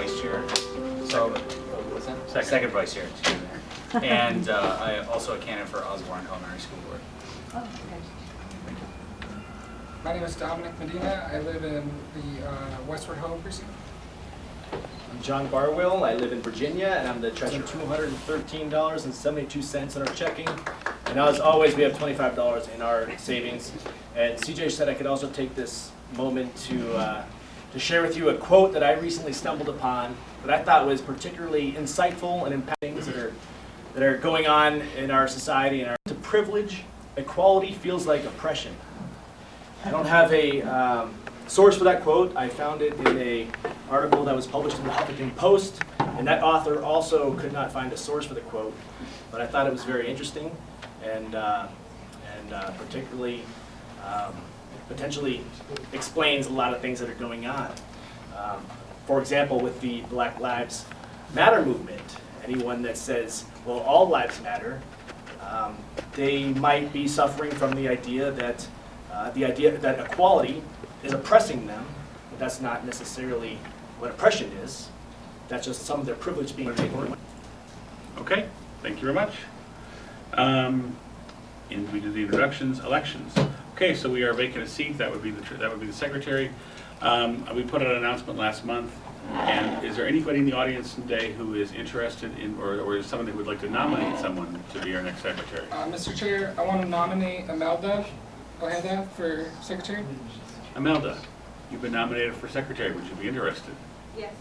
vice chair. So, What's that? second vice chair, excuse me. And I also a candidate for Osborne Elementary School Board. Oh, okay. My name is Dominic Medina. I live in the Westward Ho precinct. I'm John Barwill. I live in Virginia, and I'm the treasurer. $213.72 in our checking. And as always, we have $25 in our savings. And CJ said I could also take this moment to share with you a quote that I recently stumbled upon that I thought was particularly insightful and impacting things that are going on in our society. And to privilege, equality feels like oppression. I don't have a source for that quote. I found it in an article that was published in the Huffington Post, and that author also could not find a source for the quote, but I thought it was very interesting and particularly potentially explains a lot of things that are going on. For example, with the Black Lives Matter movement, anyone that says, well, all lives matter, they might be suffering from the idea that equality is oppressing them, but that's not necessarily what oppression is. That's just some of their privilege being taken away. Okay, thank you very much. And we did the introductions, elections. Okay, so we are vacant a seat. That would be the secretary. We put out an announcement last month. And is there anybody in the audience today who is interested in, or is someone who would like to nominate someone to be our next secretary? Mr. Chair, I want to nominate Imelda Ojeda for secretary. Imelda, you've been nominated for secretary. Would you be interested? Yes.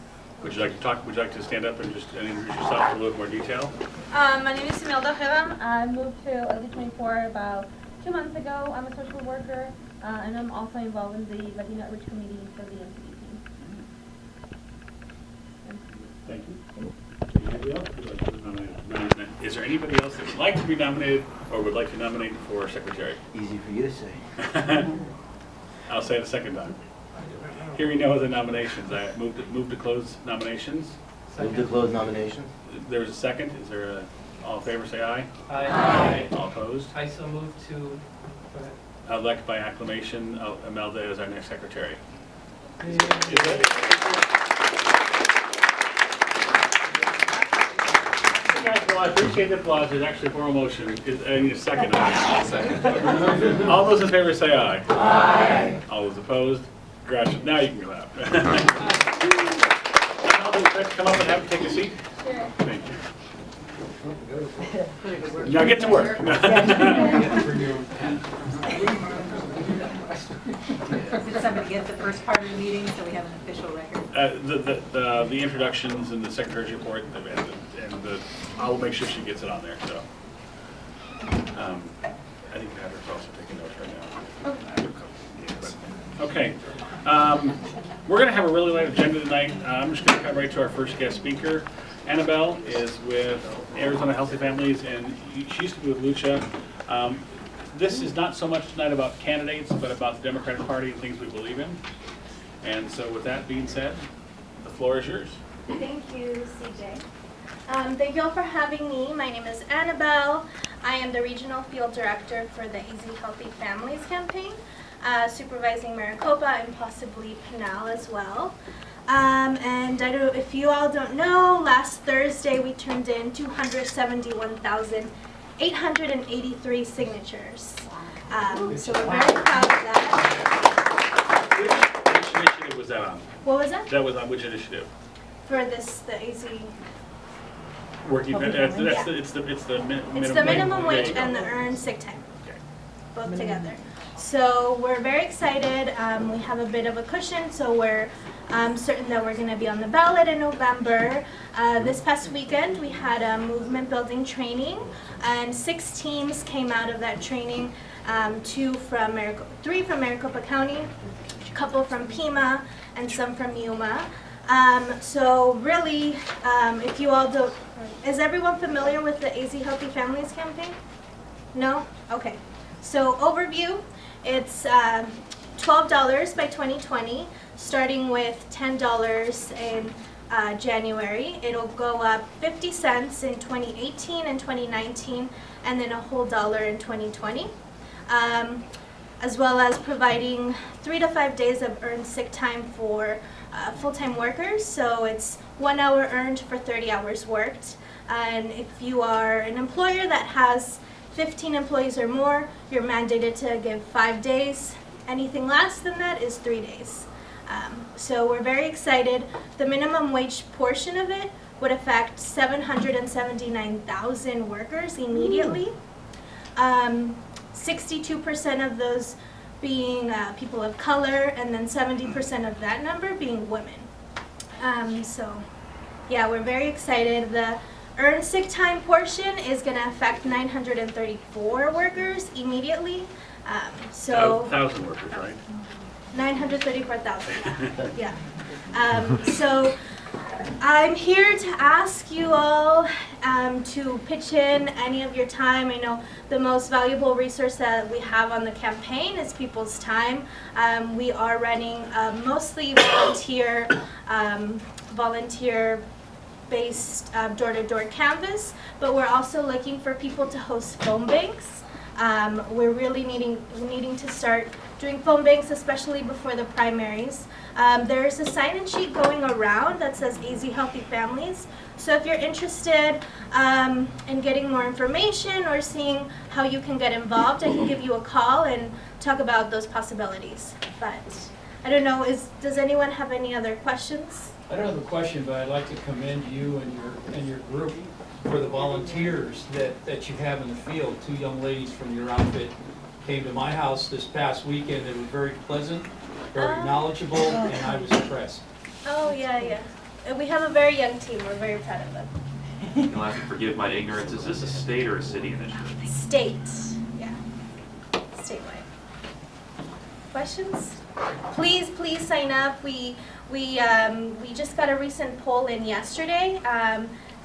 Would you like to talk? Would you like to stand up and just introduce yourself in a little more detail? My name is Imelda Ojeda. I moved to LD24 about 2 months ago. I'm a social worker, and I'm also involved in the Latino Outreach Committee for the NCDC. Thank you. Anybody else would like to be nominated? Is there anybody else that would like to be nominated or would like to nominate for secretary? Easy for you to say. I'll say it a second time. Hearing no other nominations, I move to close nominations. Move to close nominations. There's a second. Is there a, all in favor say aye? Aye. All opposed? I so move to, go ahead. Elect by acclamation Imelda as our next secretary. Guys, well, I appreciate the applause. There's actually a formal motion. I need a second. All those in favor say aye. Aye. All those opposed? Congratulations. Now you can clap. Come up and have take a seat. Sure. Thank you. Now get to work. Did somebody get the first part of the meeting so we have an official record? The introductions and the secretary's report I will make sure she gets it on there. So I think Patrick's also taking notes right now. Okay. We're going to have a really light agenda tonight. I'm just going to cut right to our first guest speaker. Annabelle is with Arizona Healthy Families, and she used to be with Lucha. This is not so much tonight about candidates, but about the Democratic Party and things we believe in. And so with that being said, the floor is yours. Thank you, CJ. Thank you all for having me. My name is Annabelle. I am the Regional Field Director for the Easy Healthy Families campaign, supervising Maricopa and possibly Pinal as well. And I don't know if you all don't know, last Thursday we turned in 271,883 signatures. So we're very proud of that. Which initiative was that on? What was that? That was on which initiative? For this, the Easy. Working. It's the It's the minimum wage and the earned sick time, Okay. both together. So we're very excited. We have a bit of a cushion, so we're certain that we're going to be on the ballot in November. This past weekend, we had a movement building training, and 6 teams came out of that training. 3 from Maricopa County, a couple from Pima, and some from Yuma. So really, if you all don't, is everyone familiar with the Easy Healthy Families campaign? No? Okay. So overview, it's $12 by 2020, starting with $10 in January. It'll go up 50 cents in 2018 and 2019, and then a whole $1 in 2020. as well as providing 3 to 5 days of earned sick time for full-time workers. So it's 1 hour earned for 30 hours worked. And if you are an employer that has 15 employees or more, you're mandated to give 5 days. Anything less than that is 3 days. So we're very excited. The minimum wage portion of it would affect 779,000 workers immediately. 62% of those being people of color, and then 70% of that number being women. So yeah, we're very excited. The earned sick time portion is going to affect 934 workers immediately. So 1,000 workers, right? 934,000. Yeah. So I'm here to ask you all to pitch in any of your time. I know the most valuable resource that we have on the campaign is people's time. We are running mostly volunteer-based door-to-door canvas, but we're also looking for people to host phone banks. We're really needing to start doing phone banks, especially before the primaries. There's a sign-in sheet going around that says AZ Healthy Families. So if you're interested in getting more information or seeing how you can get involved, I can give you a call and talk about those possibilities. But I don't know, does anyone have any other questions? I don't have a question, but I'd like to commend you and your group for the volunteers that you have in the field. 2 young ladies from your outfit came to my house this past weekend. They were very pleasant, very knowledgeable, and I was impressed. Oh, yeah. We have a very young team. We're very proud of them. You'll have to forgive my ignorance. Is this a state or a city initiative? State, yeah. Statewide. Questions? Please sign up. We just got a recent poll in yesterday,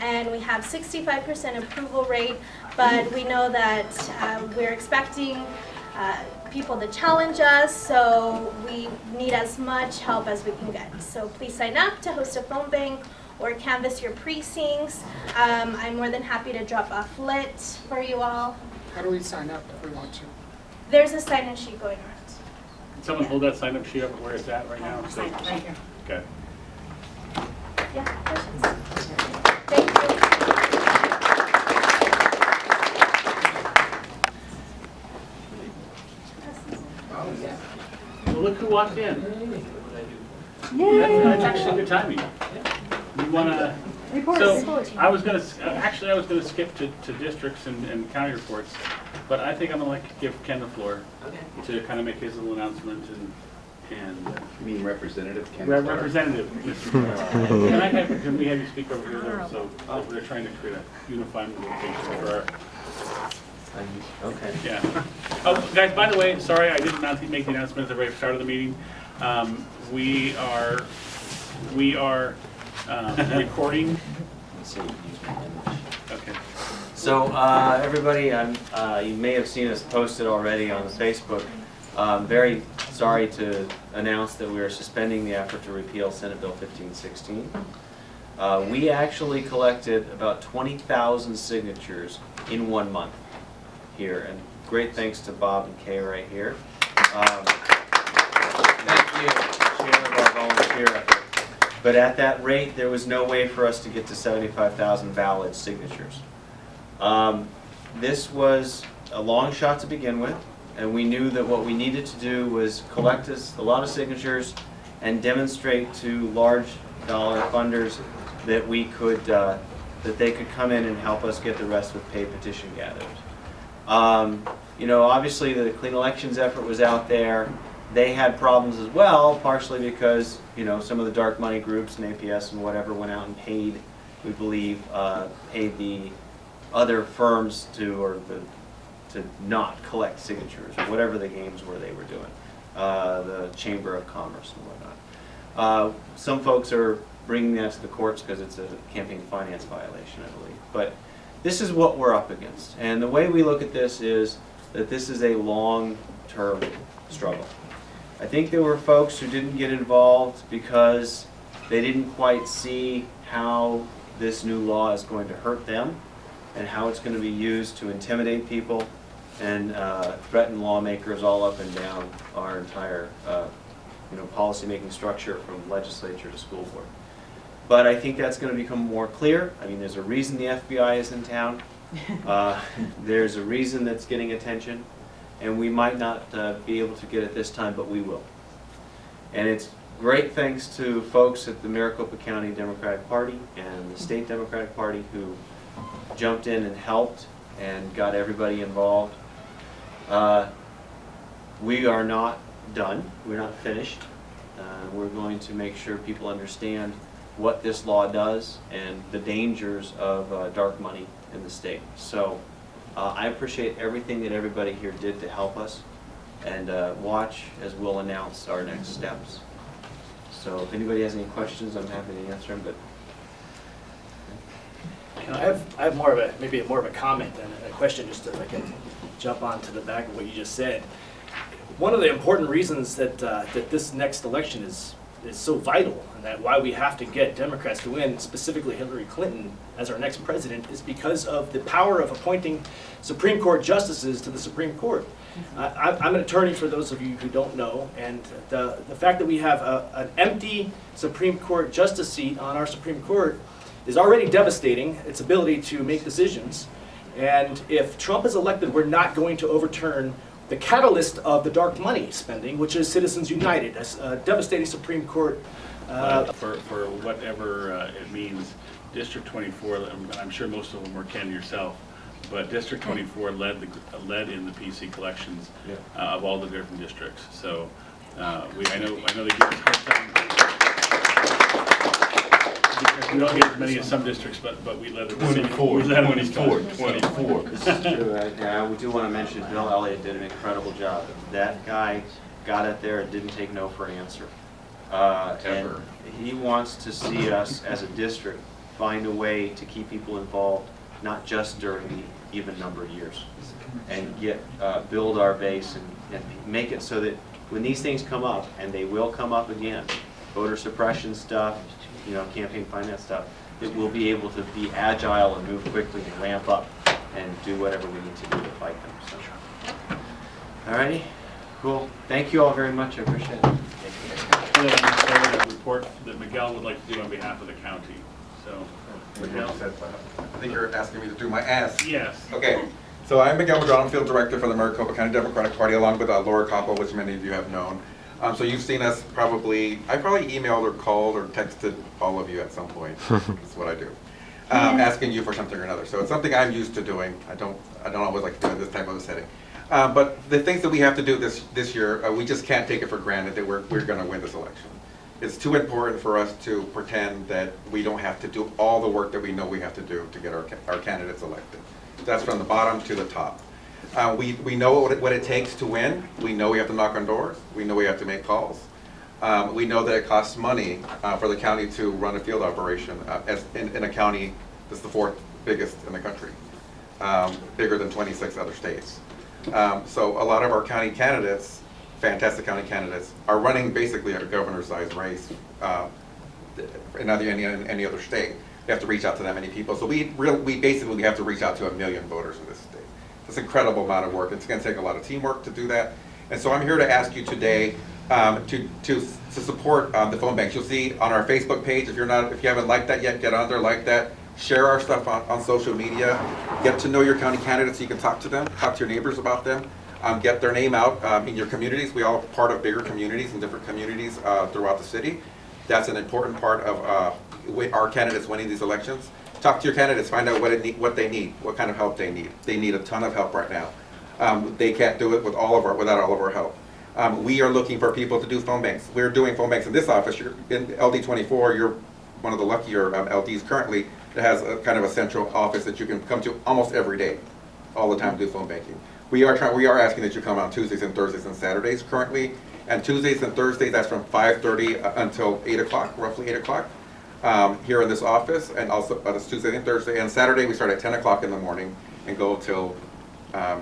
and we have 65% approval rate, but we know that we're expecting people to challenge us, so we need as much help as we can get. So please sign up to host a phone bank or canvass your precincts. I'm more than happy to drop off lit for you all. How do we sign up if we want to? There's a sign-in sheet going around. Can someone hold that sign-up sheet up where it's at right now? Sign up right here. Okay. Yeah, questions? Thank you. Well, look who walked in. That's actually good timing. You wanna? So I was gonna skip to districts and county reports, but I think I'm gonna give Ken the floor to kind of make his little announcement and. You mean Representative Ken? Representative. Can we have you speak over here though? So we're trying to create a unified location for our. Okay. Yeah. Oh, guys, by the way, sorry, I didn't make the announcement at the very start of the meeting. We are recording. Okay. So everybody, you may have seen us posted already on Facebook. Very sorry to announce that we are suspending the effort to repeal Senate Bill 1516. We actually collected about 20,000 signatures in 1 month here, and great thanks to Bob and Kay right here. Thank you, share of our volunteer effort. But at that rate, there was no way for us to get to 75,000 valid signatures. This was a long shot to begin with, and we knew that what we needed to do was collect a lot of signatures and demonstrate to large dollar funders that we could, that they could come in and help us get the rest with paid petition gatherers. You know, obviously the Clean Elections effort was out there. They had problems as well, partially because, you know, some of the dark money groups and APS and whatever went out and paid, we believe, paid the other firms to not collect signatures or whatever the games were they were doing, the Chamber of Commerce and whatnot. Some folks are bringing that to the courts because it's a campaign finance violation, I believe. But this is what we're up against. And the way we look at this is that this is a long-term struggle. I think there were folks who didn't get involved because they didn't quite see how this new law is going to hurt them and how it's going to be used to intimidate people. and threaten lawmakers all up and down our entire policymaking structure from legislature to school board. But I think that's going to become more clear. I mean, there's a reason the FBI is in town. There's a reason that's getting attention, and we might not be able to get it this time, but we will. And it's great thanks to folks at the Maricopa County Democratic Party and the State Democratic Party who jumped in and helped and got everybody involved. We are not done. We're not finished. We're going to make sure people understand what this law does and the dangers of dark money in the state. So I appreciate everything that everybody here did to help us, and watch as we'll announce our next steps. So if anybody has any questions, I'm happy to answer them. But I have more of a, maybe more of a comment than a question, just if I can jump onto the back of what you just said. One of the important reasons that that this next election is so vital, and that why we have to get Democrats to win, specifically Hillary Clinton as our next president, is because of the power of appointing Supreme Court justices to the Supreme Court. I'm an attorney, for those of you who don't know, and the fact that we have an empty Supreme Court justice seat on our Supreme Court is already devastating, its ability to make decisions. And if Trump is elected, we're not going to overturn the catalyst of the dark money spending, which is Citizens United, a devastating Supreme Court. For whatever it means, District 24, I'm sure most of them were Ken yourself, but District 24 led in the PC collections of all the different districts. So I know they give us a hard time. We don't get as many as some districts, but we led it. 24. This is true. I do want to mention Bill Elliott did an incredible job. That guy got it there and didn't take no for an answer. And he wants to see us as a district find a way to keep people involved, not just during the even number of years, and build our base and make it so that when these things come up, and they will come up again, voter suppression stuff, campaign finance stuff, that we'll be able to be agile and move quickly and ramp up and do whatever we need to do to fight them. So, alrighty, cool. Thank you all very much. I appreciate it. A report that Miguel would like to do on behalf of the county. So, Miguel. I think you're asking me to do my ask. Yes. Okay. So I'm Miguel Madron, field director for the Maricopa County Democratic Party, along with Laura Coppo, which many of you have known. So you've seen us I probably emailed or called or texted all of you at some point. That's what I do. Asking you for something or another. So it's something I'm used to doing. I don't always like to do it in this type of a setting. But the things that we have to do this year, we just can't take it for granted that we're going to win this election. It's too important for us to pretend that we don't have to do all the work that we know we have to do to get our candidates elected. That's from the bottom to the top. We know what it takes to win. We know we have to knock on doors. We know we have to make calls. We know that it costs money for the county to run a field operation in a county that's the 4th biggest in the country, bigger than 26 other states. So a lot of our county candidates, fantastic county candidates, are running basically a governor-sized race in any other state. We have to reach out to that many people. So we basically have to reach out to 1 million voters in this state. It's an incredible amount of work. It's going to take a lot of teamwork to do that. And so I'm here to ask you today to support the phone banks. You'll see on our Facebook page, if you haven't liked that yet, get on there, like that. Share our stuff on social media. Get to know your county candidates so you can talk to them, talk to your neighbors about them. Get their name out in your communities. We all are part of bigger communities and different communities throughout the city. That's an important part of our candidates winning these elections. Talk to your candidates, find out what they need, what kind of help they need. They need a ton of help right now. They can't do it without all of our help. We are looking for people to do phone banks. We're doing phone banks in this office. You're in LD24, you're one of the luckier LDs currently that has a kind of a central office that you can come to almost every day, all the time to do phone banking. We are asking that you come on Tuesdays and Thursdays and Saturdays currently. And Tuesdays and Thursdays, that's from 5:30 until 8 o'clock, roughly 8 o'clock. Here in this office, and also it's Tuesday and Thursday, and Saturday we start at 10 o'clock in the morning and go till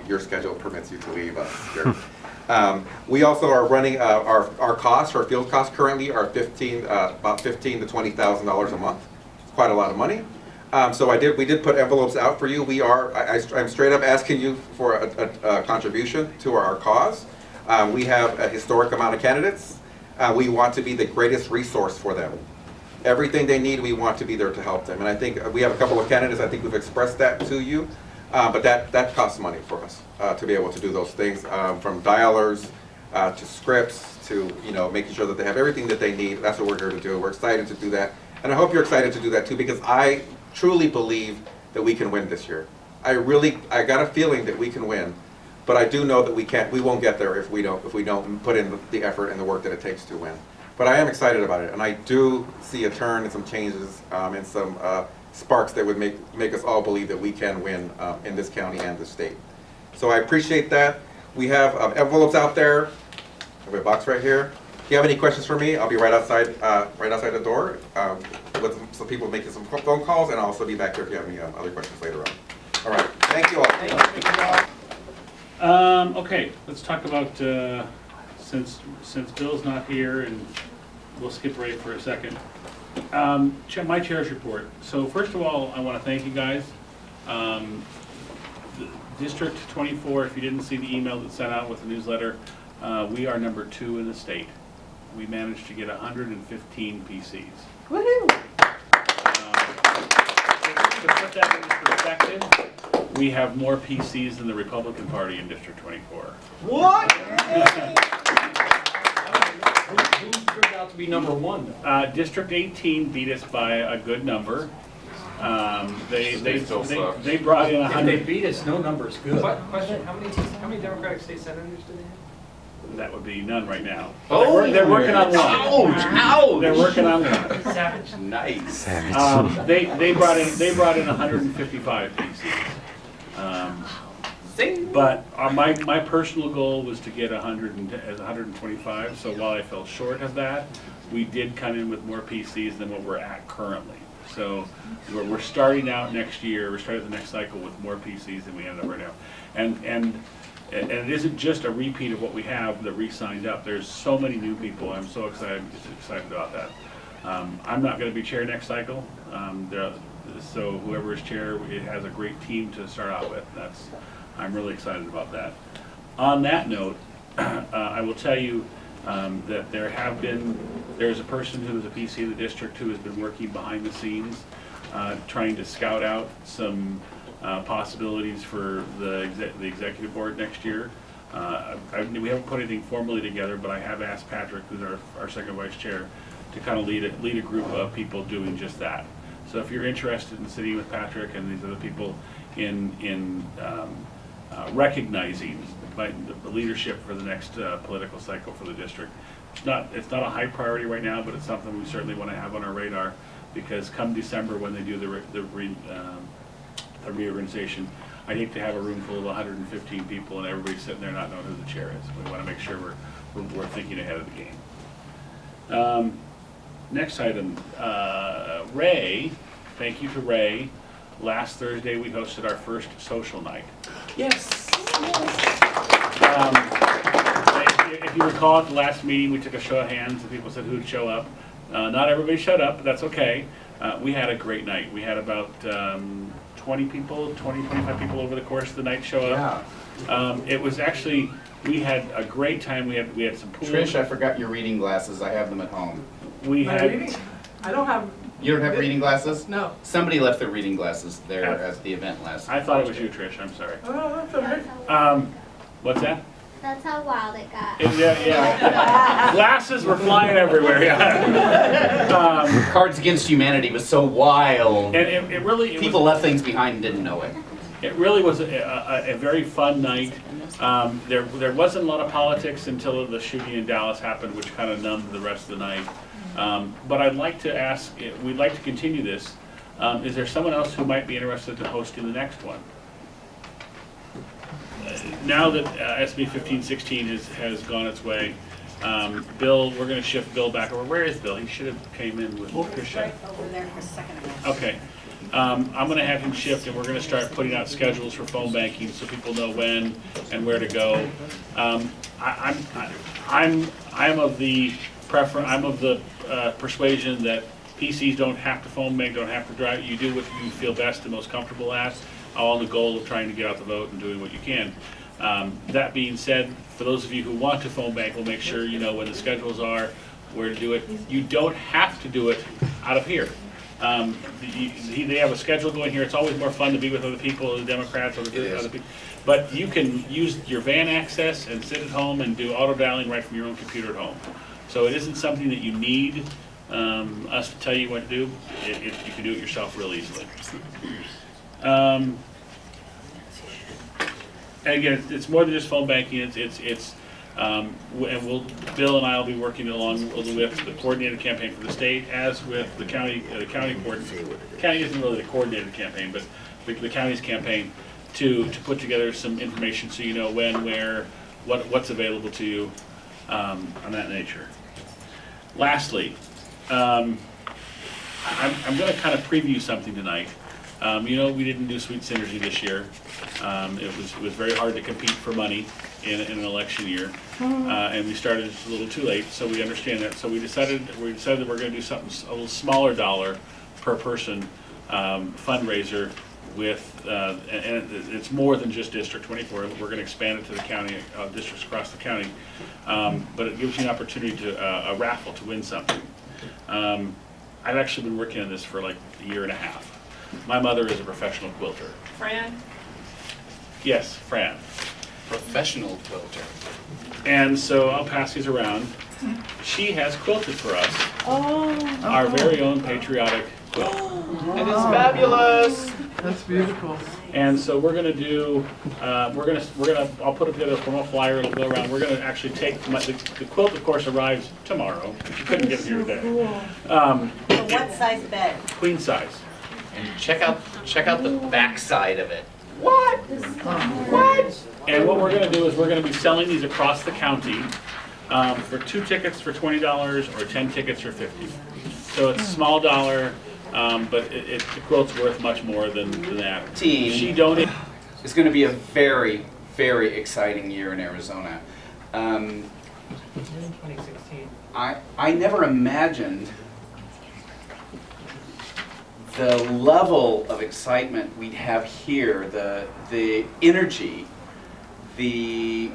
your schedule permits you to leave us here. We also are running our costs, our field costs currently are about $15,000 to $20,000 a month. It's quite a lot of money. So we did put envelopes out for you. I'm straight up asking you for a contribution to our cause. We have a historic amount of candidates. We want to be the greatest resource for them. Everything they need, we want to be there to help them. And I think we have a couple of candidates, I think we've expressed that to you. But that costs money for us to be able to do those things, from dialers to scripts to making sure that they have everything that they need. That's what we're here to do. We're excited to do that. And I hope you're excited to do that too, because I truly believe that we can win this year. I got a feeling that we can win, but I do know that we won't get there if we don't put in the effort and the work that it takes to win. But I am excited about it, and I do see a turn and some changes and some sparks that would make us all believe that we can win in this county and the state. So I appreciate that. We have envelopes out there. I have a box right here. If you have any questions for me, I'll be right outside the door with some people making some phone calls, and I'll also be back here if you have any other questions later on. All right, thank you all. Okay, let's talk about, since Bill's not here, and we'll skip Ray for a second. My chair's report. So first of all, I want to thank you guys. District 24, if you didn't see the email that's sent out with the newsletter, we are number 2 in the state. We managed to get 115 PCs. Woohoo! To put that into perspective, we have more PCs than the Republican Party in District 24. What? Who turned out to be number 1? District 18 beat us by a good number. They brought in If 100. they beat us, no number's good. Question, how many Democratic state senators do they have? That would be none right now. Oh, They're working on one. Ouch! Ouch! They're working on one. Savage. Nice. They brought in 155 PCs. But my personal goal was to get 125. So while I fell short of that, we did come in with more PCs than what we're at currently. So we're starting out next year. We're starting the next cycle with more PCs than we ended up right now, and it isn't just a repeat of what we have that re-signed up. There's so many new people. I'm so excited about that. I'm not going to be chair next cycle. So whoever is chair, it has a great team to start out with. I'm really excited about that. On that note, I will tell you that there's a person who is a PC of the district who has been working behind the scenes, trying to scout out some possibilities for the executive board next year. We haven't put anything formally together, but I have asked Patrick, who's our second vice chair, to kind of lead a group of people doing just that. So if you're interested in sitting with Patrick and these other people in recognizing the leadership for the next political cycle for the district, it's not a high priority right now, but it's something we certainly want to have on our radar, because come December when they do the reorganization, I hate to have a room full of 115 people and everybody sitting there not knowing who the chair is. We want to make sure we're thinking ahead of the game. Next item, Ray. Thank you to Ray. Last Thursday we hosted our first social night. Yes. If you recall, at the last meeting we took a show of hands and people said who'd show up. Not everybody showed up, but that's okay. We had a great night. We had about 25 people over the course of the night show up. Yeah. It was actually, we had a great time. We had some pool. Trish, I forgot your reading glasses. I have them at home. I don't have. You don't have reading glasses? No. Somebody left their reading glasses there at the event last. I thought it was you, Trish. I'm sorry. Oh, that's okay. What's that? That's how wild it got. Yeah. Glasses were flying everywhere. Yeah. Cards Against Humanity was so wild. And it really people left things behind and didn't know it. It really was a very fun night. There wasn't a lot of politics until the shooting in Dallas happened, which kind of numbed the rest of the night. But I'd like to ask, we'd like to continue this. Is there someone else who might be interested in hosting the next one? Now that SB 1516 has gone its way, Bill, we're going to shift Bill back over. Where is Bill? He should have came in with Tricia. Right over there for a second. Okay. I'm going to have him shift, and we're going to start putting out schedules for phone banking so people know when and where to go. I'm of the persuasion that PCs don't have to phone bank, don't have to drive. You do what you feel best and most comfortable at, all in the goal of trying to get out the vote and doing what you can. That being said, for those of you who want to phone bank, we'll make sure you know when the schedules are, where to do it. You don't have to do it out of here. They have a schedule going here. It's always more fun to be with other people, the Democrats, other people. But you can use your van access and sit at home and do auto dialing right from your own computer at home. So it isn't something that you need us to tell you what to do. You can do it yourself real easily. And again, it's more than just phone banking. And Bill and I will be working along with the coordinated campaign for the state, as with the county. The county isn't really the coordinated campaign, but the county's campaign to put together some information so you know when, where, what's available to you on that nature. Lastly, I'm going to kind of preview something tonight. We didn't do Sweet Synergy this year. It was very hard to compete for money in an election year, and we started a little too late, so we understand that. So we decided that we're going to do something a little smaller dollar per person fundraiser with, and it's more than just District 24. We're going to expand it to the county, districts across the county, but it gives you an opportunity to a raffle to win something. I've actually been working on this for like a year and a half. My mother is a professional quilter. Fran? Yes, Fran. Professional quilter. And so I'll pass these around. She has quilted for us our very own patriotic quilt. It is fabulous. That's beautiful. And so we're gonna do, I'll put it together a formal flyer, it'll go around. We're gonna actually take, the quilt of course arrives tomorrow. You couldn't get it here today. What size bed? Queen size. And check out the back side of it. What? And what we're gonna do is we're gonna be selling these across the county for 2 tickets for $20 or 10 tickets for $50. So it's small dollar, but the quilt's worth much more than that. Team. She donated. It's going to be a very, very exciting year in Arizona. 2016. I never imagined the level of excitement we'd have here, the energy, the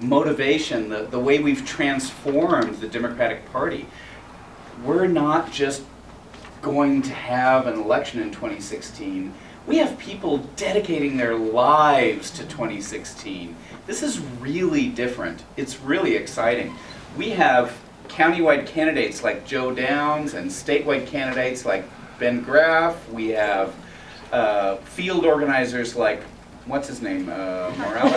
motivation, the way we've transformed the Democratic Party. We're not just going to have an election in 2016. We have people dedicating their lives to 2016. This is really different. It's really exciting. We have countywide candidates like Joe Downs and statewide candidates like Ben Graff. We have field organizers like, what's his name, Morales?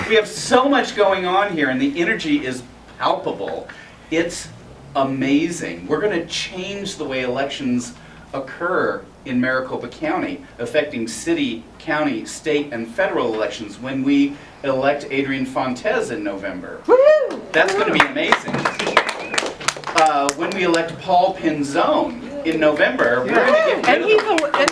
We have so much going on here, and the energy is palpable. It's amazing. We're going to change the way elections occur in Maricopa County, affecting city, county, state, and federal elections when we elect Adrian Fontes in November. Woo! That's going to be amazing. When we elect Paul Pinzone in November, we're going to get rid of the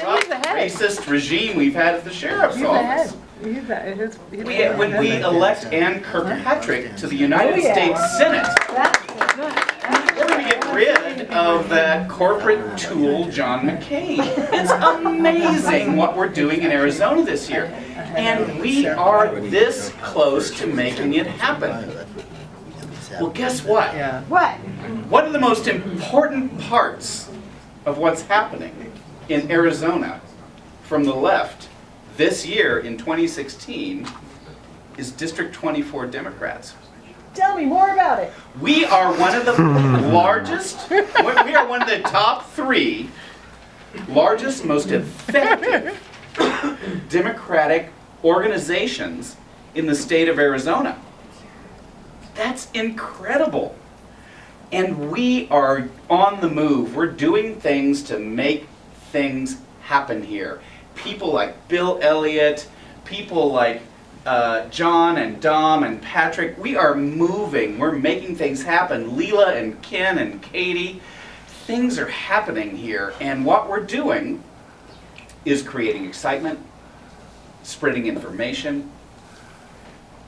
corrupt, racist regime we've had at the sheriff's office. When we elect Ann Kirkpatrick to the United States Senate, we're going to get rid of that corporate tool, John McCain. It's amazing what we're doing in Arizona this year. And we are this close to making it happen. Well, guess what? What? One of the most important parts of what's happening in Arizona from the left this year in 2016 is District 24 Democrats. Tell me more about it. We are one of the largest, we are one of the top 3 largest, most effective Democratic organizations in the state of Arizona. That's incredible. And we are on the move. We're doing things to make things happen here. People like Bill Elliott, people like John and Dom and Patrick, we are moving. We're making things happen. Leela and Ken and Katie, things are happening here. And what we're doing is creating excitement, spreading information,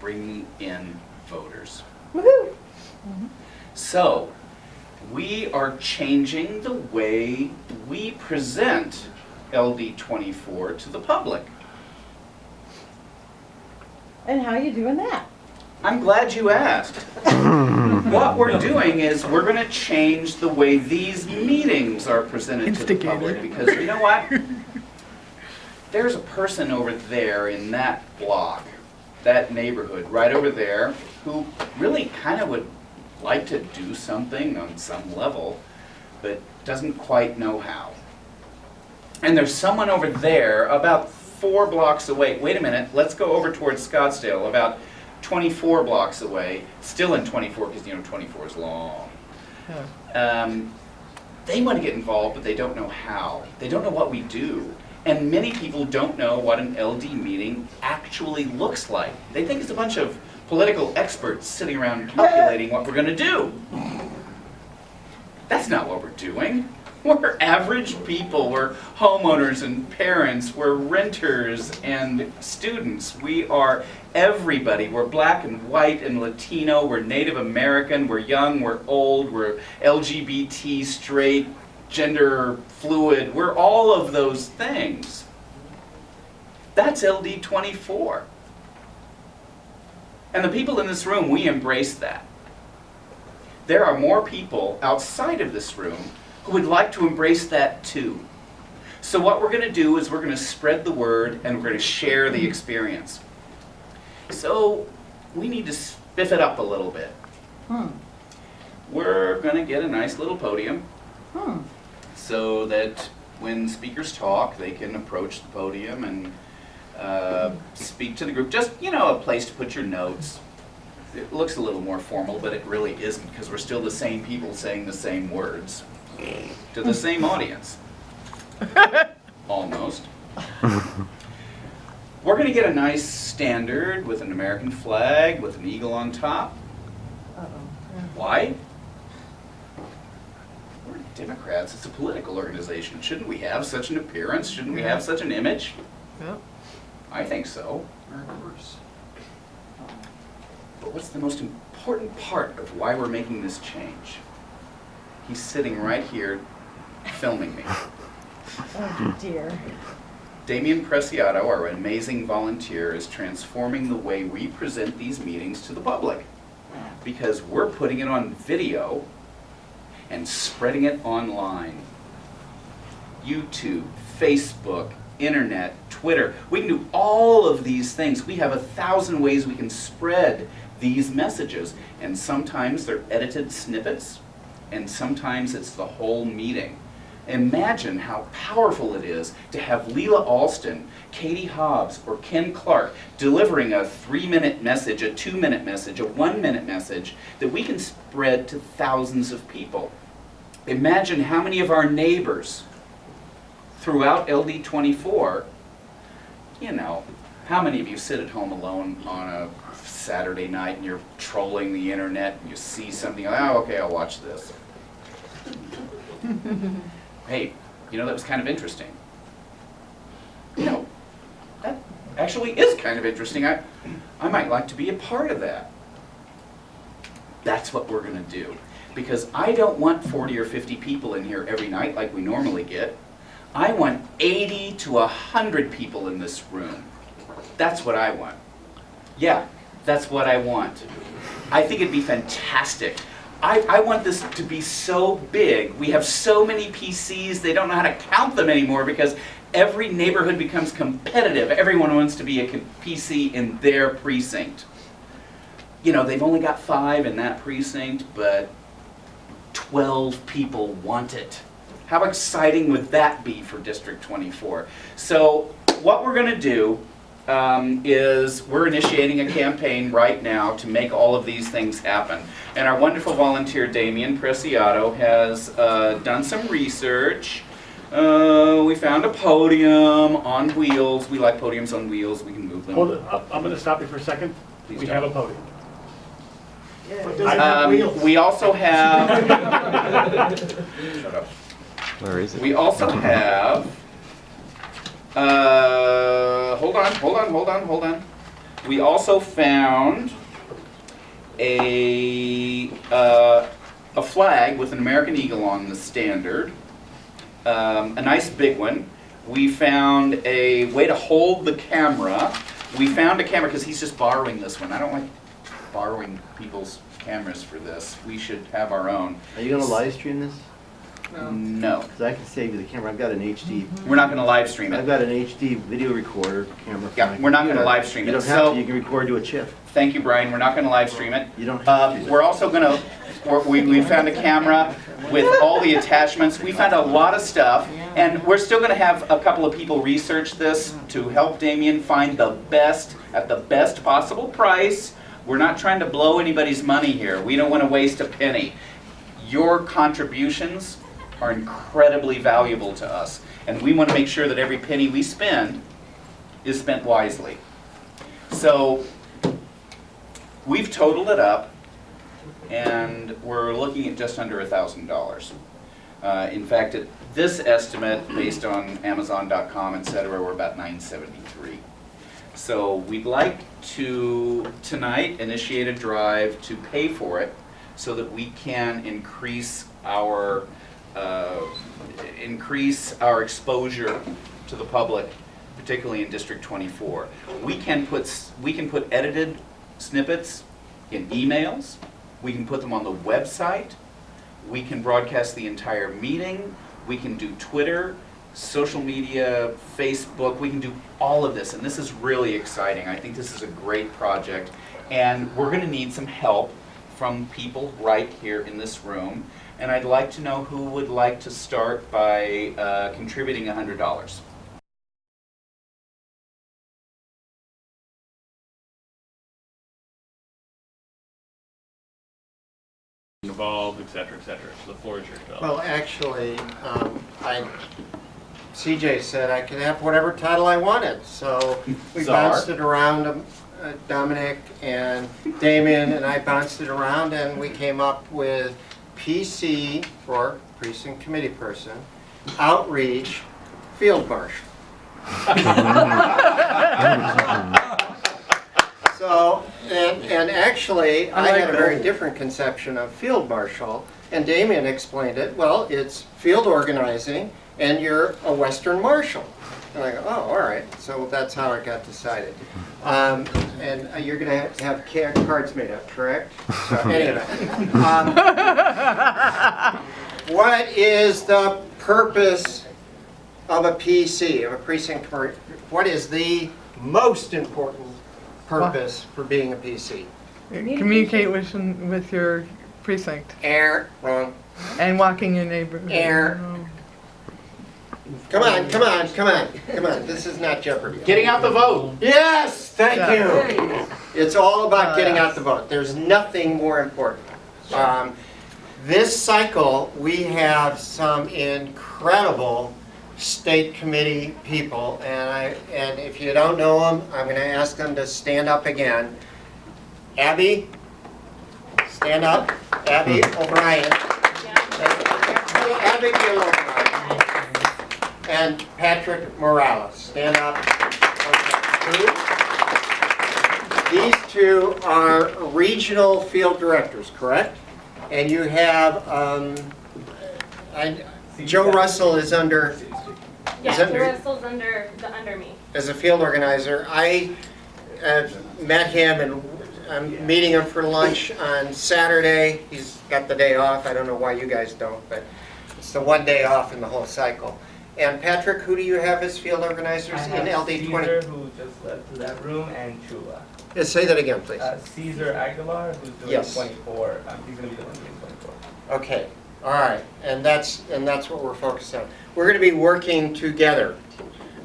bringing in voters. Woohoo! So, we are changing the way we present LD24 to the public. And how are you doing that? I'm glad you asked. What we're doing is we're going to change the way these meetings are presented to the public, because you know what? There's a person over there in that block, that neighborhood right over there, who really kind of would like to do something on some level, but doesn't quite know how. And there's someone over there about 4 blocks away. Wait a minute, let's go over towards Scottsdale, about 24 blocks away, still in 24 because, you know, 24 is long. They want to get involved, but they don't know how. They don't know what we do. And many people don't know what an LD meeting actually looks like. They think it's a bunch of political experts sitting around calculating what we're going to do. That's not what we're doing. We're average people. We're homeowners and parents. We're renters and students. We are everybody. We're black and white and Latino. We're Native American. We're young. We're old. We're LGBT, straight, gender fluid. We're all of those things. That's LD24. And the people in this room, we embrace that. There are more people outside of this room who would like to embrace that too. So what we're going to do is we're going to spread the word and we're going to share the experience. So we need to spiff it up a little bit. We're going to get a nice little podium so that when speakers talk, they can approach the podium and speak to the group. Just, you know, a place to put your notes. It looks a little more formal, but it really isn't, because we're still the same people saying the same words to the same audience. Almost. We're going to get a nice standard with an American flag with an eagle on top. Why? We're Democrats. It's a political organization. Shouldn't we have such an appearance? Shouldn't we have such an image? Yep. I think so. But what's the most important part of why we're making this change? He's sitting right here filming me. Oh dear. Damian Preciado, our amazing volunteer, is transforming the way we present these meetings to the public, because we're putting it on video and spreading it online. YouTube, Facebook, internet, Twitter. We can do all of these things. We have 1,000 ways we can spread these messages, and sometimes they're edited snippets, and sometimes it's the whole meeting. Imagine how powerful it is to have Leela Alston, Katie Hobbs, or Ken Clark delivering a 3-minute message, a 2-minute message, a 1-minute message that we can spread to thousands of people. Imagine how many of our neighbors throughout LD24, you know, how many of you sit at home alone on a Saturday night and you're trolling the internet and you see something, oh, okay, I'll watch this. Hey, you know, that was kind of interesting. You know, that actually is kind of interesting. I might like to be a part of that. That's what we're going to do. Because I don't want 40 or 50 people in here every night like we normally get. I want 80 to 100 people in this room. That's what I want. Yeah, that's what I want. I think it'd be fantastic. I want this to be so big. We have so many PCs, they don't know how to count them anymore because every neighborhood becomes competitive. Everyone wants to be a PC in their precinct. You know, they've only got 5 in that precinct, but 12 people want it. How exciting would that be for District 24? So what we're going to do is we're initiating a campaign right now to make all of these things happen. And our wonderful volunteer, Damian Preciado, has done some research. We found a podium on wheels. We like podiums on wheels. We can move them. Hold it up. I'm going to stop you for a second. Please We don't. have a podium. We also have... Shut up. Where is it? We also have... hold on. We also found a flag with an American eagle on the standard, a nice big one. We found a way to hold the camera. We found a camera, because he's just borrowing this one. I don't like borrowing people's cameras for this. We should have our own. Are you going to live stream this? No. Because I can save you the camera. I've got an HD. We're not going to live stream I've it. got an HD video recorder camera. for Yeah, my we're not going to computer. live stream You it. don't have So, to. You can record to a chip. thank you, Brian. We're not going to live stream it. You don't have to. We're also going to, we found a camera with all the attachments. We found a lot of stuff, and we're still going to have a couple of people research this to help Damien find the best, at the best possible price. We're not trying to blow anybody's money here. We don't want to waste a penny. Your contributions are incredibly valuable to us, and we want to make sure that every penny we spend is spent wisely. So we've totaled it up, and we're looking at just under $1,000. In fact, at this estimate, based on Amazon.com, etc., we're about $973. So we'd like to tonight initiate a drive to pay for it, so that we can increase our exposure to the public, particularly in District 24. We can put edited snippets in emails. We can put them on the website. We can broadcast the entire meeting. We can do Twitter, social media, Facebook. We can do all of this, and this is really exciting. I think this is a great project, and we're going to need some help from people right here in this room. And I'd like to know who would like to start by contributing $100. Involved, et cetera, et cetera. So the floor is yours, Bill. Well, actually, CJ said I could have whatever title I wanted, so we Czar. bounced it around, Dominic and Damien and I bounced it around, and we came up with PC for Precinct Committee Person, Outreach, Field Marshal. So, and actually, I had a very different conception of Field Marshal, and Damien explained it. Well, it's field organizing, and you're a Western Marshal. And I go, oh, all right. So that's how it got decided. And you're going to have cards made up, correct? So anyway, what is the purpose of a PC, of a precinct? What is the most important purpose for being a PC? Communicate with your precinct. Wrong. And walking your neighborhood. Come on. This is not Jeopardy. Getting out the vote. Yes, thank you. It's all about getting out the vote. There's nothing more important. This cycle, we have some incredible state committee people, and if you don't know them, I'm going to ask them to stand up again. Abby, stand up. Abby O'Brien. Abigail O'Brien. And Patrick Morales. Stand up. Okay. These two are regional field directors, correct? And you have, Joe Russell is under... Yeah, Joe Russell's under me. As a field organizer. I met him, and I'm meeting him for lunch on Saturday. He's got the day off. I don't know why you guys don't, but it's the one day off in the whole cycle. And Patrick, who do you have as field organizers in LD 20? Caesar, who just left to that room, and Chula. Say that again, please. Caesar Aguilar, who's doing 24. He's going to be the one doing 24. Okay, all right, and that's what we're focused on. We're going to be working together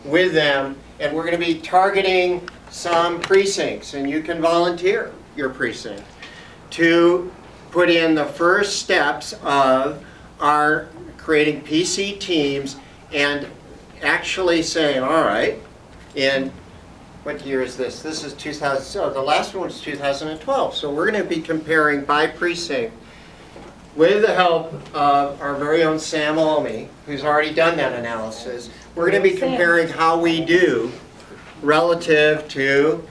with them, and we're going to be targeting some precincts, and you can volunteer your precinct to put in the first steps of our creating PC teams and actually saying, all right, in what year is this? This is 2000. So the last one was 2012. So we're going to be comparing by precinct with the help of our very own Sam Almy, who's already done that analysis. We're going to be comparing how we do relative to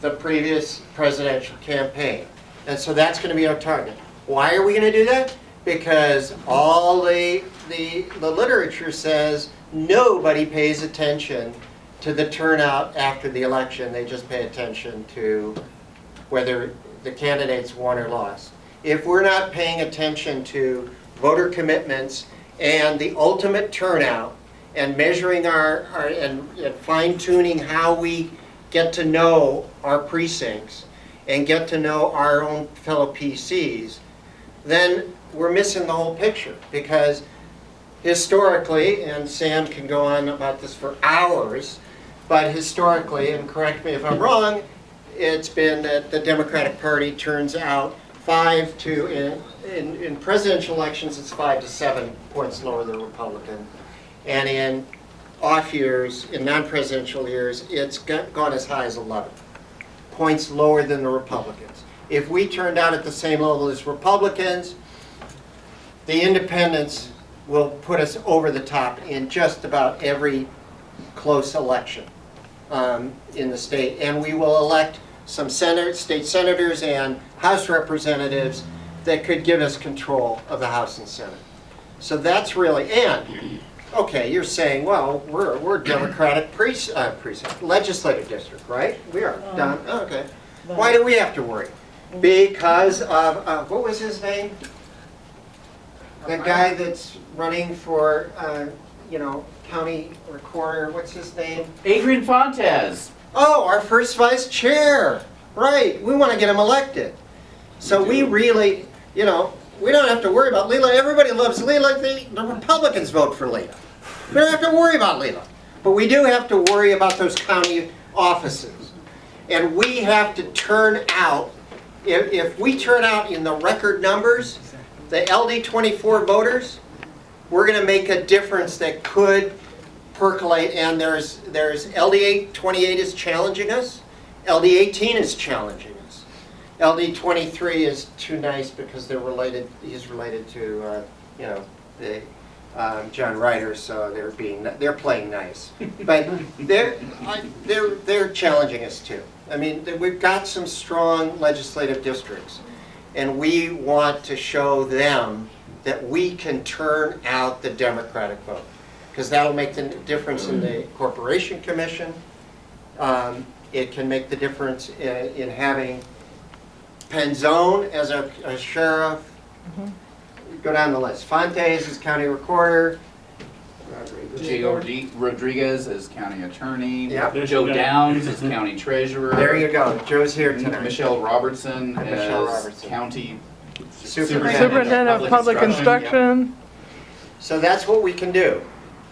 the previous presidential campaign. And so that's going to be our target. Why are we going to do that? Because all the literature says nobody pays attention to the turnout after the election. They just pay attention to whether the candidates won or lost. If we're not paying attention to voter commitments and the ultimate turnout and measuring and fine-tuning how we get to know our precincts and get to know our own fellow PCs, then we're missing the whole picture. Because historically, and Sam can go on about this for hours, but historically, and correct me if I'm wrong, it's been that the Democratic Party turns out in presidential elections, it's 5 to 7 points lower than Republican. And in off years, in non-presidential years, it's gone as high as 11 points lower than the Republicans. If we turned out at the same level as Republicans, the independents will put us over the top in just about every close election in the state. And we will elect some state senators and House representatives that could give us control of the House and Senate. So that's really, and, okay, you're saying, well, we're Democratic precinct, legislative district, right? We are, done, okay. Why do we have to worry? Because of, what was his name? The guy that's running for, county recorder, what's his name? Adrian Fontes. Oh, our first vice chair. Right, we want to get him elected. So we really, we don't have to worry about Leela. Everybody loves Leela. The Republicans vote for Leela. We don't have to worry about Leela. But we do have to worry about those county offices. And we have to turn out, if we turn out in the record numbers, the LD24 voters, we're going to make a difference that could percolate. And there's LD28 is challenging us. LD18 is challenging us. LD23 is too nice because they're related. He's related to John Ryder, so they're playing nice. But they're challenging us too. I mean, we've got some strong legislative districts, and we want to show them that we can turn out the Democratic vote, because that'll make the difference in the Corporation Commission. It can make the difference in having Penzone as a sheriff. Go down the list. Fontes is county recorder. Diego Rodriguez is county attorney. Yep. Joe Downs is county treasurer. There you go. Joe's here tonight. Michelle Robertson is county Superintendent of Public Instruction. So that's what we can do.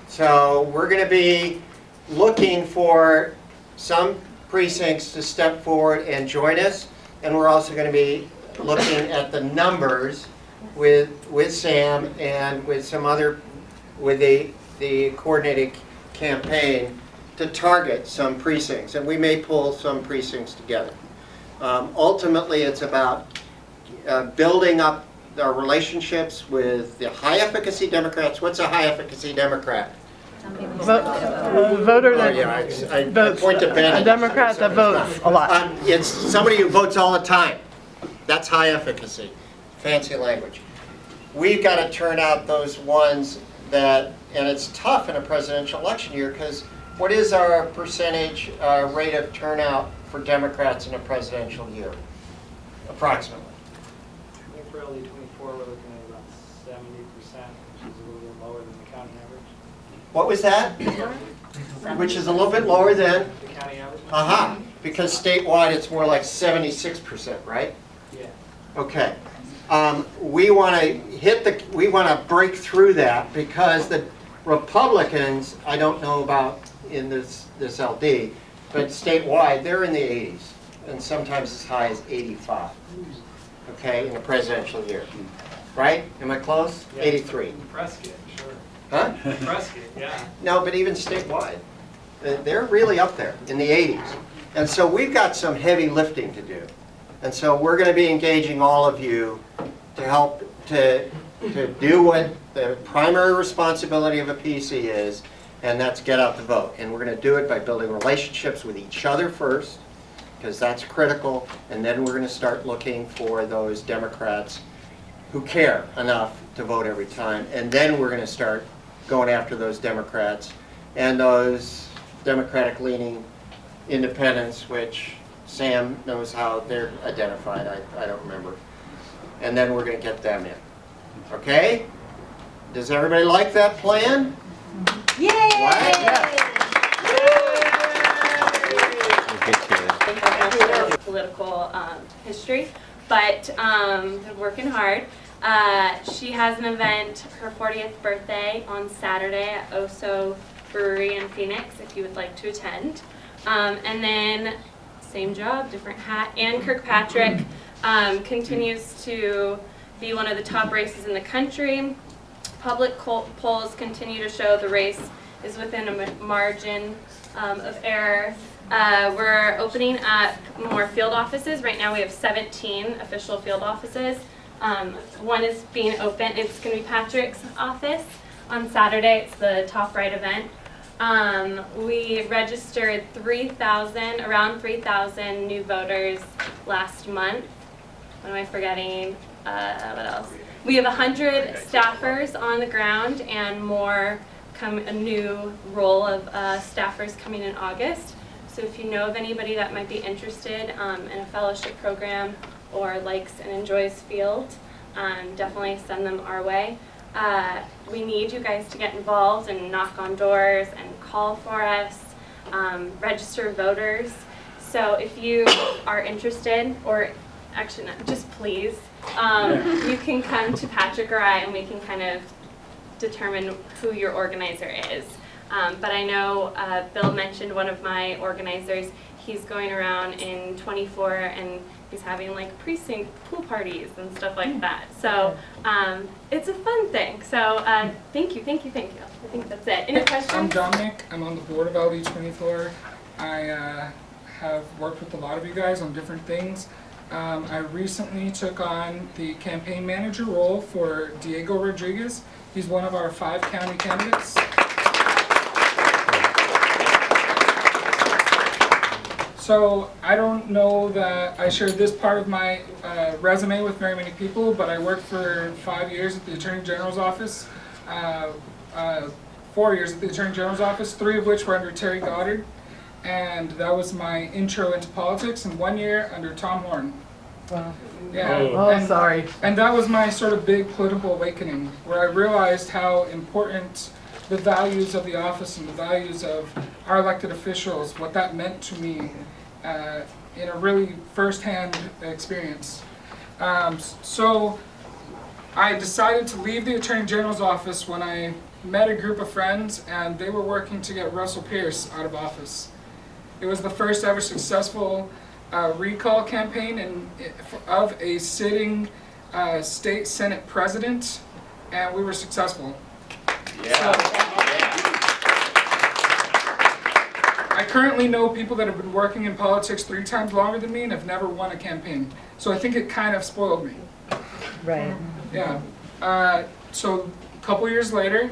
So we're going to be looking for some precincts to step forward and join us. And we're also going to be looking at the numbers with Sam and with some other, with the coordinated campaign to target some precincts. And we may pull some precincts together. Ultimately, it's about building up our relationships with the high-efficacy Democrats. What's a high-efficacy Democrat? Voter that I votes, point to Ben. a Democrat that votes a lot. It's somebody who votes all the time. That's high efficacy. Fancy language. We've got to turn out those ones that, and it's tough in a presidential election year, because what is our percentage rate of turnout for Democrats in a presidential year? Approximately. I think for LD24, we're looking at about 70%, which is a little bit lower than the county average. What was that? Which is a little bit lower than? The county average? Aha, because statewide it's more like 76%, right? Yeah. Okay. We want to break through that, because the Republicans, I don't know about in this LD, but statewide they're in the 80s, and sometimes as high as 85. Okay, in a presidential year, right? Am I close? Yeah. 83. Prescott, sure. Huh? Prescott, yeah. No, but even statewide, they're really up there in the 80s. And so we've got some heavy lifting to do. And so we're going to be engaging all of you to help to do what the primary responsibility of a PC is, and that's get out the vote. And we're going to do it by building relationships with each other first, because that's critical. And then we're going to start looking for those Democrats who care enough to vote every time. And then we're going to start going after those Democrats and those Democratic-leaning independents, which Sam knows how they're identified. I don't remember. And then we're going to get them in. Okay? Does everybody like that plan? Political history, but they're working hard. She has an event, her 40th birthday, on Saturday at Oso Brewery in Phoenix, if you would like to attend. And then, same job, different hat. Ann Kirkpatrick continues to be one of the top races in the country. Public polls continue to show the race is within a margin of error. We're opening up more field offices. Right now we have 17 official field offices. One is being open. It's going to be Patrick's office on Saturday. It's the top right event. We registered around 3,000 new voters last month. What am I forgetting? What else? We have 100 staffers on the ground and a new role of staffers coming in August. So if you know of anybody that might be interested in a fellowship program or likes and enjoys field, definitely send them our way. We need you guys to get involved and knock on doors and call for us, register voters. So if you are interested, or actually not, just please, you can come to Patrick or I and we can kind of determine who your organizer is. But I know Bill mentioned one of my organizers. He's going around in 24 and he's having like precinct pool parties and stuff like that. So it's a fun thing. So thank you. I think that's it. Any questions? I'm Dominic. I'm on the board of LD24. I have worked with a lot of you guys on different things. I recently took on the campaign manager role for Diego Rodriguez. He's one of our 5 county candidates. So I don't know that I shared this part of my resume with very many people, but I worked for 5 years at the Attorney General's office, 4 years at the Attorney General's office, 3 of which were under Terry Goddard, and that was my intro into politics, and 1 year under Tom Horn. Wow. Yeah. Oh, sorry. And that was my sort of big political awakening, where I realized how important the values of the office and the values of our elected officials, what that meant to me in a really first-hand experience. So I decided to leave the Attorney General's office when I met a group of friends and they were working to get Russell Pierce out of office. It was the first ever successful recall campaign of a sitting state Senate president, and we were successful. I currently know people that have been working in politics 3 times longer than me and have never won a campaign. So I think it kind of spoiled me. Right. Yeah. So a couple years later,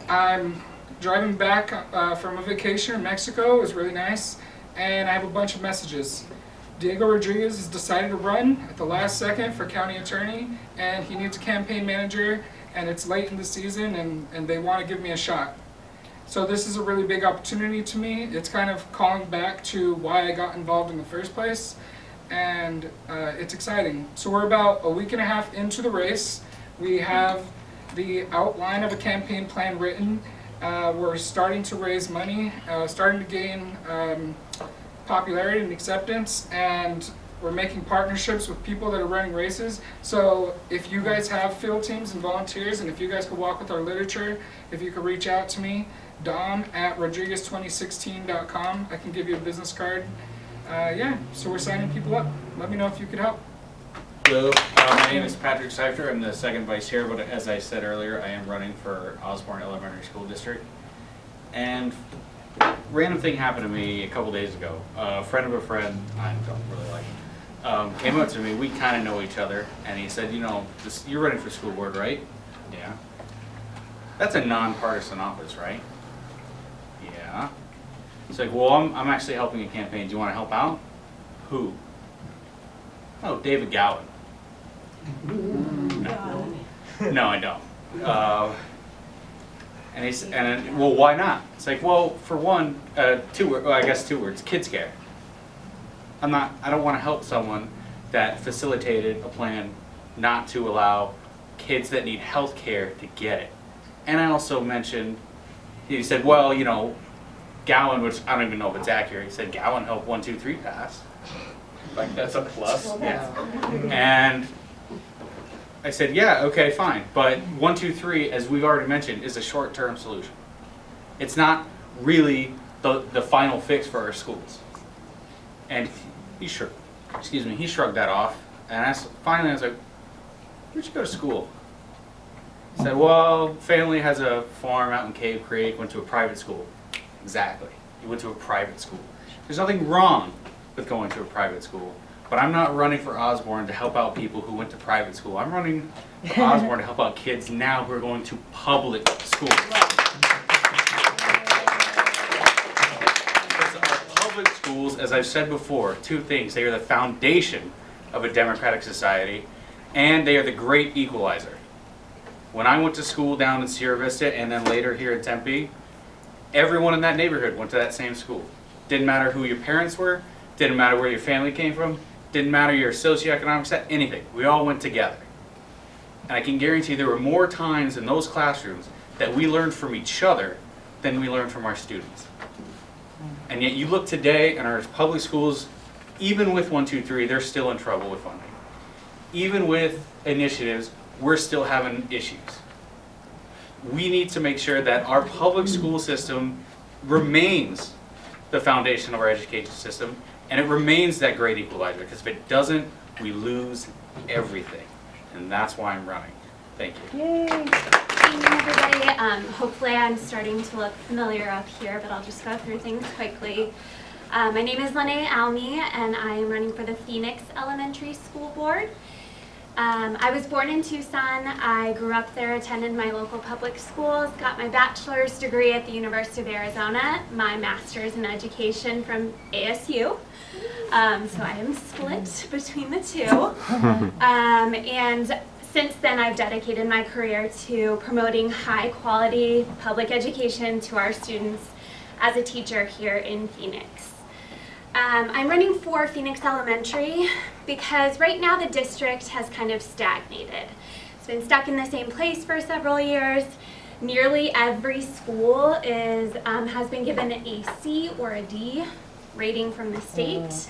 I'm driving back from a vacation in Mexico. It was really nice. And I have a bunch of messages. Diego Rodriguez has decided to run at the last second for county attorney, and he needs a campaign manager, and it's late in the season, and they want to give me a shot. So this is a really big opportunity to me. It's kind of calling back to why I got involved in the first place, and it's exciting. So we're about a week and a half into the race. We have the outline of a campaign plan written. We're starting to raise money, starting to gain popularity and acceptance, and we're making partnerships with people that are running races. So if you guys have field teams and volunteers, and if you guys could walk with our literature, if you could reach out to me, dom@rodriguez2016.com. I can give you a business card. Yeah, so we're signing people up. Let me know if you could help. Hello, my name is Patrick Seifter. I'm the second vice chair, but as I said earlier, I am running for Osborne Elementary School District. And random thing happened to me a couple days ago. A friend of a friend, I don't really like him, came up to me. We kind of know each other, and he said, "You know, you're running for school board, right?" "Yeah." "That's a nonpartisan office, right?" "Yeah." It's like, "Well, I'm actually helping a campaign. Do you want to help out?" Who? Oh, David Gowan. No, I don't. Well, why not? It's like, well, for one, two words, kids care. I don't want to help someone that facilitated a plan not to allow kids that need health care to get it. And I also mentioned, he said, well, you know, Gowan, which I don't even know if it's accurate, he said Gowan helped 1, 2, 3 pass. Like, that's a plus. Yeah. And I said, yeah, okay, fine. But 1, 2, 3, as we've already mentioned, is a short-term solution. It's not really the final fix for our schools. And he shrugged that off. And finally I was like, where'd you go to school? He said, well, family has a farm out in Cave Creek, went to a private school. Exactly. You went to a private school. There's nothing wrong with going to a private school. But I'm not running for Osborne to help out people who went to private school. I'm running for Osborne to help out kids now who are going to public schools. Because our public schools, as I've said before, two things. They are the foundation of a democratic society, and they are the great equalizer. When I went to school down in Sierra Vista and then later here in Tempe, everyone in that neighborhood went to that same school. Didn't matter who your parents were, didn't matter where your family came from, didn't matter your socioeconomic set, anything. We all went together. And I can guarantee there were more times in those classrooms that we learned from each other than we learned from our students. And yet you look today in our public schools, even with 1, 2, 3, they're still in trouble with funding. Even with initiatives, we're still having issues. We need to make sure that our public school system remains the foundation of our education system, and it remains that great equalizer, because if it doesn't, we lose everything. And that's why I'm running. Thank you. Yay! Good evening, everybody. Hopefully I'm starting to look familiar up here, but I'll just go through things quickly. My name is Lene Almy, and I am running for the Phoenix Elementary School Board. I was born in Tucson. I grew up there, attended my local public schools, got my bachelor's degree at the University of Arizona, my master's in education from ASU. So I am split between the two. And since then, I've dedicated my career to promoting high quality public education to our students as a teacher here in Phoenix. I'm running for Phoenix Elementary because right now the district has kind of stagnated. It's been stuck in the same place for several years. Nearly every school has been given a C or a D rating from the state.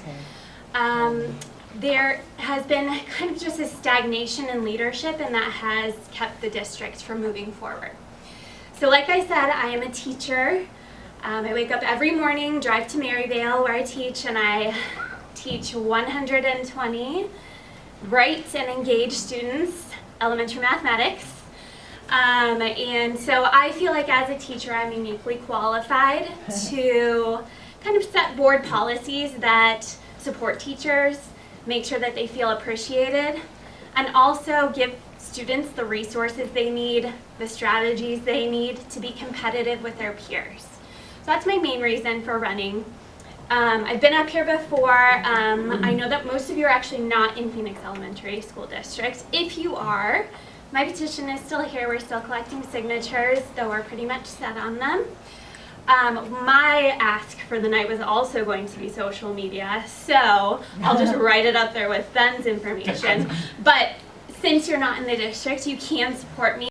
There has been kind of just a stagnation in leadership, and that has kept the district from moving forward. So like I said, I am a teacher. I wake up every morning, drive to Maryvale where I teach, and I teach 120 bright and engaged students elementary mathematics. And so I feel like as a teacher I'm uniquely qualified to kind of set board policies that support teachers, make sure that they feel appreciated, and also give students the resources they need, the strategies they need to be competitive with their peers. So that's my main reason for running. I've been up here before. I know that most of you are actually not in Phoenix Elementary School District. If you are, my petition is still here. We're still collecting signatures, though we're pretty much set on them. My ask for the night was also going to be social media, so I'll just write it up there with Ben's information. But since you're not in the district, you can support me.